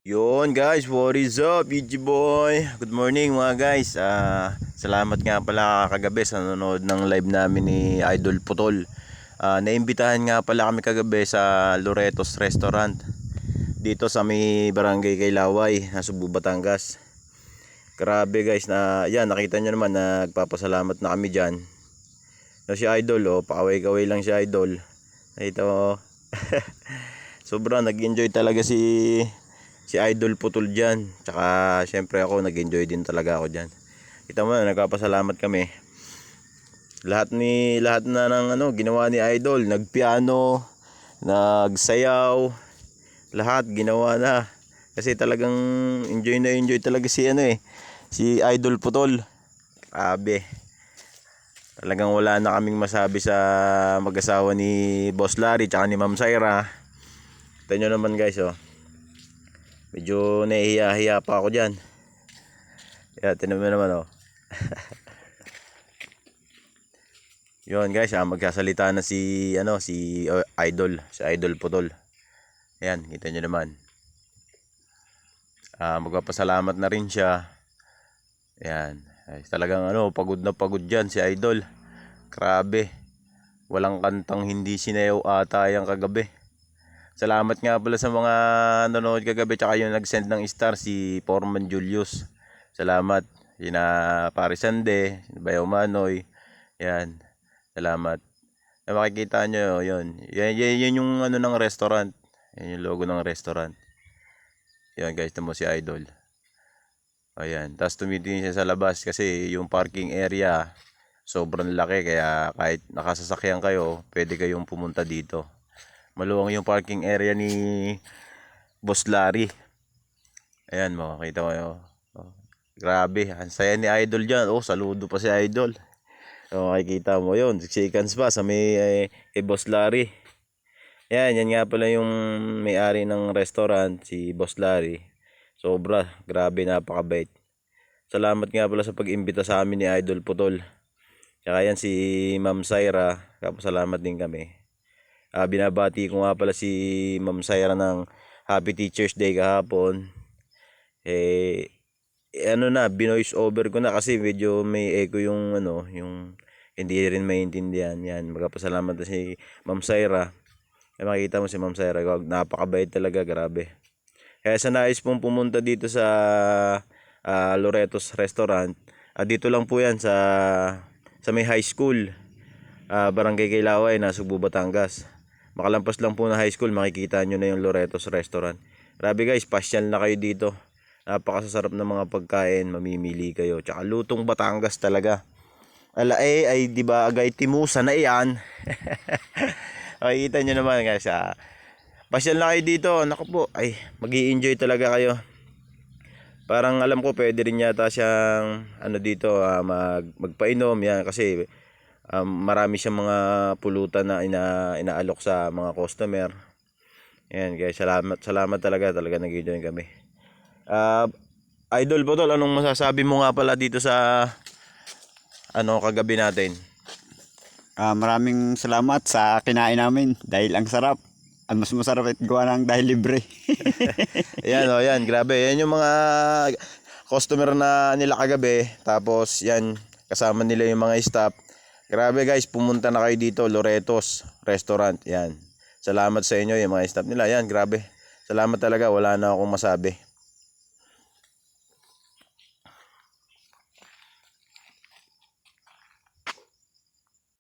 Yun guys, what is up, UG boy? Good morning mga guys. Salamat nga pala kagabi sa nanonood ng live namin ni Idol Putol. Naimbitahan nga pala kami kagabi sa Loretos Restaurant dito sa may Barangay Kailaway, Subo, Batangas. Grabe guys, nakita nyo naman na nagpapasalamat na kami dyan. Si Idol, pakaway-kaway lang si Idol. Ito, sobrang nag-enjoy talaga si Idol Putol dyan. Tsaka syempre ako nag-enjoy din talaga ako dyan. Kita mo, nagpapasalamat kami. Lahat na ng ginawa ni Idol. Nagpiano, nagsayaw, lahat ginawa na. Kasi talagang enjoy talaga si Idol Putol. Grabe. Talagang wala na kaming masabi sa mag-asawa ni Boss Larry tsaka ni Ma'am Syra. Kita nyo naman guys, medyo nahihiya-hiya pa ako dyan. Tinan mo naman Yun guys, magsasalita na si Idol Putol. Ayan, kita nyo naman. Magpapasalamat na rin siya. Ayan, talagang pagod na pagod dyan si Idol. Grabe. Walang kantang hindi sinayaw ata yung kagabi. Salamat nga pala sa mga nanonood kagabi tsaka yung nag-send ng star, si Foreman Julius. Salamat. Sina Parisande, Bayaw Manoy. Yan. Salamat. Makikita nyo yun. Yan yung ng restaurant. Yan yung logo ng restaurant. Yan guys, ito mo si Idol. Ayan. Tapos tumitingin siya sa labas kasi yung parking area sobrang laki, kaya kahit nakasasakyan kayo, pwede kayong pumunta dito. Maluwang yung parking area ni Boss Larry. Ayan, makikita mo grabe, ang saya ni Idol dyan. Saludo pa si Idol. Makikita mo yun, 6 seconds pa sa kay Boss Larry. Yan nga pala yung may-ari ng restaurant, si Boss Larry. Sobra, grabe, napakabait. Salamat nga pala sa pag-imbita sa amin ni Idol Putol. Tsaka yan si Ma'am Syra, kapasalamat din kami. Binabati ko nga pala si Ma'am Syra ng Happy Teacher's Day kahapon. Binoise over ko na kasi medyo may echo yung yung hindi rin maintindihan. Yan, magpapasalamat na si Ma'am Syra. Makita mo si Ma'am Syra, napakabait talaga, grabe. Kaya sa nais pong pumunta dito sa Loretos Restaurant, dito lang po yan sa may high school, Barangay Kailaway, Subo, Batangas. Makalampas lang po na high school, makikita nyo na yung Loretos Restaurant. Grabe guys, pasyal na kayo dito. Napakasasarap ng mga pagkain, mamimili kayo. Tsaka lutong Batangas talaga. Ay diba agay timusa na iyan. Makikita nyo naman guys, pasyal na kayo dito. Naku po, mag-i-enjoy talaga kayo. Parang alam ko pwede rin yata siyang dito magpainom yan kasi marami siyang mga pulutan na inaalok sa mga customer. Ayan guys, salamat talaga nag-enjoy kami. Idol Putol, anong masasabi mo nga pala dito sa kagabi natin? Maraming salamat sa kinain namin dahil ang sarap. Ang mas masarap gawa ng dahil libre. Yan, grabe. Yan yung mga customer na nila kagabi. Tapos yan, kasama nila yung mga staff. Grabe guys, pumunta na kayo dito, Loretos Restaurant. Yan. Salamat sa inyo yung mga staff nila. Yan, grabe. Salamat talaga, wala na akong masabi.